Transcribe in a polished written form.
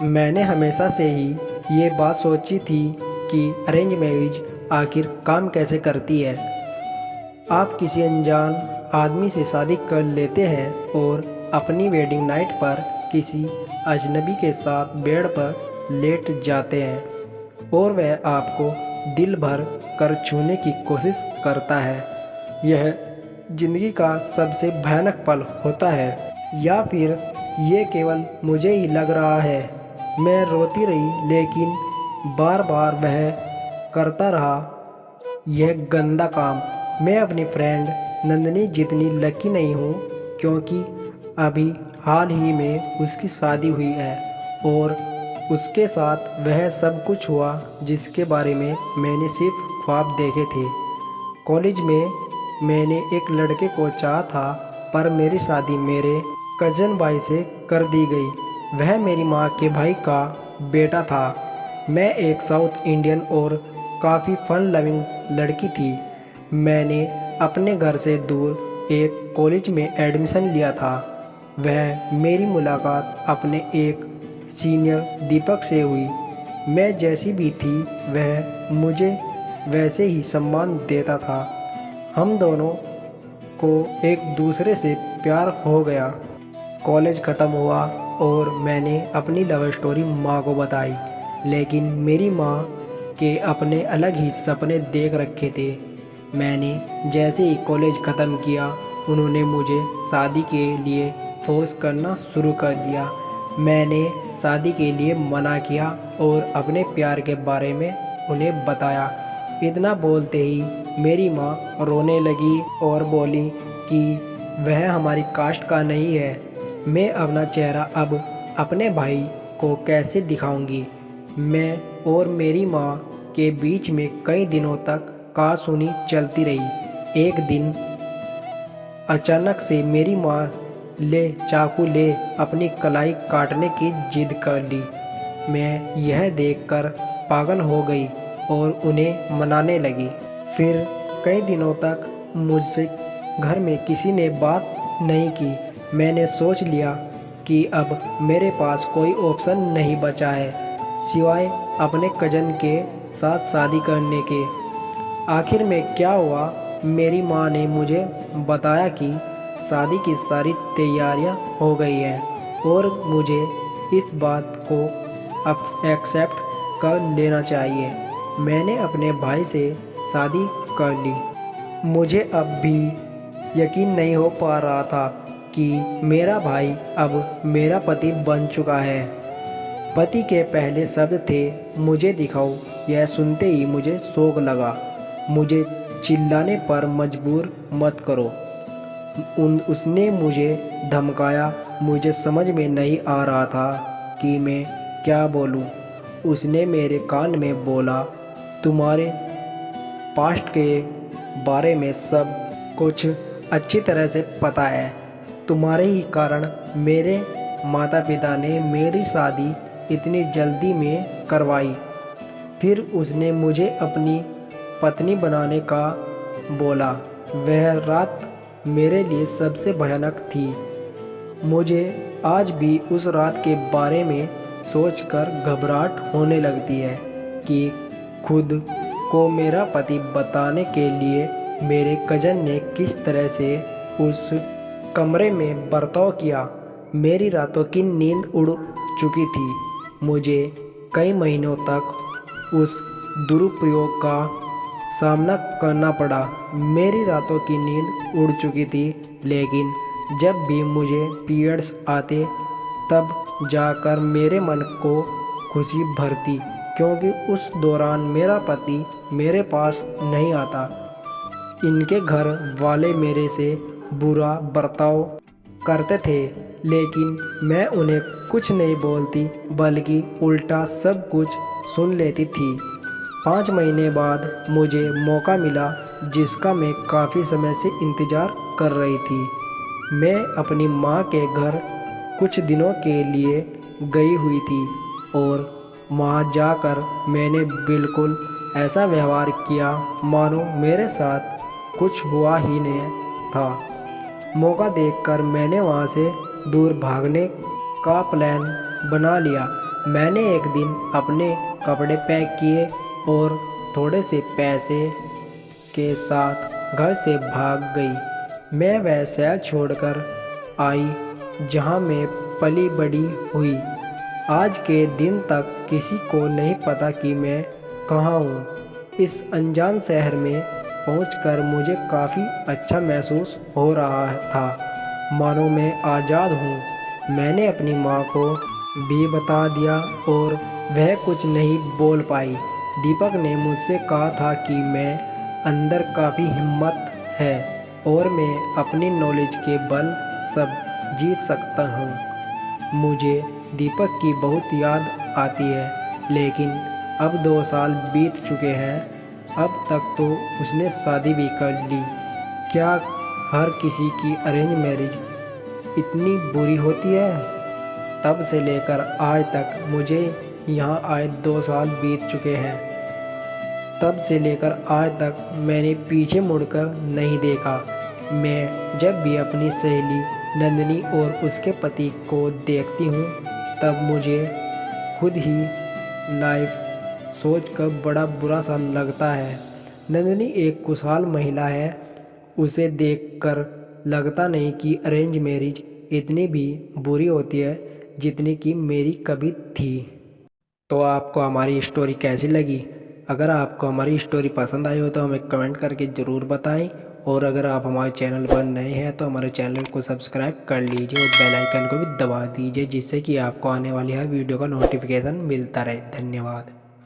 मैंने हमेशा से ही ये बात सोची थी कि अरेंज मैरिज आखिर काम कैसे करती है। आप किसी अनजान आदमी से शादी कर लेते हैं और अपनी वेडिंग नाइट पर किसी अजनबी के साथ बेड पर लेट जाते हैं और वह आपको दिल भर कर छूने की कोशिश करता है। यह ज़िंदगी का सबसे भयानक पल होता है, या फिर ये केवल मुझे ही लग रहा है। मैं रोती रही, लेकिन बार बार वह करता रहा यह गंदा काम। मैं अपनी फ्रेंड नंदनी जितनी लकी नहीं हूँ, क्योंकि अभी हाल ही में उसकी शादी हुई है और उसके साथ वह सब कुछ हुआ जिसके बारे में मैंने सिर्फ ख्वाब देखे थे। कॉलेज में मैंने एक लड़के को चाहा था, पर मेरी शादी मेरे कज़न भाई से कर दी गई। वह मेरी माँ के भाई का बेटा था। मैं एक साउथ इंडियन और काफ़ी फन लविंग लड़की थी। मैंने अपने घर से दूर एक कॉलेज में एडमिशन लिया था। वह मेरी मुलाकात अपने एक सीनियर दीपक से हुई। मैं जैसी भी थी वह मुझे वैसे ही सम्मान देता था। हम दोनों को एक दूसरे से प्यार हो गया। कॉलेज ख़त्म हुआ और मैंने अपनी लव स्टोरी माँ को बताई, लेकिन मेरी माँ के अपने अलग ही सपने देख रखे थे। मैंने जैसे ही कॉलेज ख़त्म किया, उन्होंने मुझे शादी के लिए फोर्स करना शुरू कर दिया। मैंने शादी के लिए मना किया और अपने प्यार के बारे में उन्हें बताया। इतना बोलते ही मेरी माँ रोने लगी और बोली कि वह हमारी कास्ट का नहीं है। मैं अपना चेहरा अब अपने भाई को कैसे दिखाऊंगी। मैं और मेरी माँ के बीच में कई दिनों तक कहासुनी चलती रही। एक दिन अचानक से मेरी माँ चाकू ले अपनी कलाई काटने की जिद कर ली। मैं यह देखकर पागल हो गई और उन्हें मनाने लगी। फिर कई दिनों तक मुझसे घर में किसी ने बात नहीं की। मैंने सोच लिया कि अब मेरे पास कोई ऑप्शन नहीं बचा है सिवाय अपने कज़न के साथ शादी करने के। आखिर में क्या हुआ, मेरी माँ ने मुझे बताया कि शादी की सारी तैयारियां हो गई हैं और मुझे इस बात को अब एक्सेप्ट कर लेना चाहिए। मैंने अपने भाई से शादी कर ली। मुझे अब भी यकीन नहीं हो पा रहा था कि मेरा भाई अब मेरा पति बन चुका है। पति के पहले शब्द थे, मुझे दिखाओ। यह सुनते ही मुझे शौक लगा। मुझे चिल्लाने पर मजबूर मत करो। उसने मुझे धमकाया। मुझे समझ में नहीं आ रहा था कि मैं क्या बोलूं। उसने मेरे कान में बोला, तुम्हारे पास्ट के बारे में सब कुछ अच्छी तरह से पता है। तुम्हारे ही कारण मेरे माता पिता ने मेरी शादी इतनी जल्दी में करवाई। फिर उसने मुझे अपनी पत्नी बनाने का बोला। वह रात मेरे लिए सबसे भयानक थी। मुझे आज भी उस रात के बारे में सोचकर घबराहट होने लगती है कि खुद को मेरा पति बताने के लिए मेरे कज़न ने किस तरह से उस कमरे में बर्ताव किया। मेरी रातों की नींद उड़ चुकी थी। मुझे कई महीनों तक उस दुरुपयोग का सामना करना पड़ा। मेरी रातों की नींद उड़ चुकी थी, लेकिन जब भी मुझे पीरियड्स आते तब जाकर मेरे मन को खुशी भरती, क्योंकि उस दौरान मेरा पति मेरे पास नहीं आता। इनके घर वाले मेरे से बुरा बर्ताव करते थे, लेकिन मैं उन्हें कुछ नहीं बोलती, बल्कि उल्टा सब कुछ सुन लेती थी। 5 महीने बाद मुझे मौका मिला, जिसका मैं काफ़ी समय से इंतज़ार कर रही थी। मैं अपनी माँ के घर कुछ दिनों के लिए गई हुई थी और वहाँ जाकर मैंने बिल्कुल ऐसा व्यवहार किया मानो मेरे साथ कुछ हुआ ही नहीं था। मौका देखकर मैंने वहाँ से दूर भागने का प्लान बना लिया। मैंने एक दिन अपने कपड़े पैक किए और थोड़े से पैसे के साथ घर से भाग गई। मैं वह शहर छोड़कर आई जहां मैं पली बड़ी हुई। आज के दिन तक किसी को नहीं पता कि मैं कहाँ हूँ। इस अनजान शहर में पहुंचकर मुझे काफ़ी अच्छा महसूस हो रहा था, मानो मैं आज़ाद हूँ। मैंने अपनी माँ को भी बता दिया और वह कुछ नहीं बोल पाई। दीपक ने मुझसे कहा था कि मैं अंदर काफ़ी हिम्मत है और मैं अपनी नॉलेज के बल सब जीत सकता हूँ। मुझे दीपक की बहुत याद आती है, लेकिन अब 2 साल बीत चुके हैं। अब तक तो उसने शादी भी कर ली। क्या हर किसी की अरेंज मैरिज इतनी बुरी होती है? तब से लेकर आज तक मुझे यहाँ आए 2 साल बीत चुके हैं। तब से लेकर आज तक मैंने पीछे मुड़कर नहीं देखा। मैं जब भी अपनी सहेली नंदिनी और उसके पति को देखती हूँ, तब मुझे खुद ही लाइफ सोचकर बड़ा बुरा सा लगता है। नंदिनी एक खुशहाल महिला है। उसे देखकर लगता नहीं कि अरेंज मैरिज इतनी भी बुरी होती है जितनी कि मेरी कभी थी। तो आपको हमारी स्टोरी कैसी लगी? अगर आपको हमारी स्टोरी पसंद आई हो तो हमें कमेंट करके ज़रूर बताएं। और अगर आप हमारे चैनल पर नए हैं तो हमारे चैनल को सब्सक्राइब कर लीजिए और बेल आइकन को भी दबा दीजिए, जिससे कि आपको आने वाली हर वीडियो का नोटिफिकेशन मिलता रहे। धन्यवाद।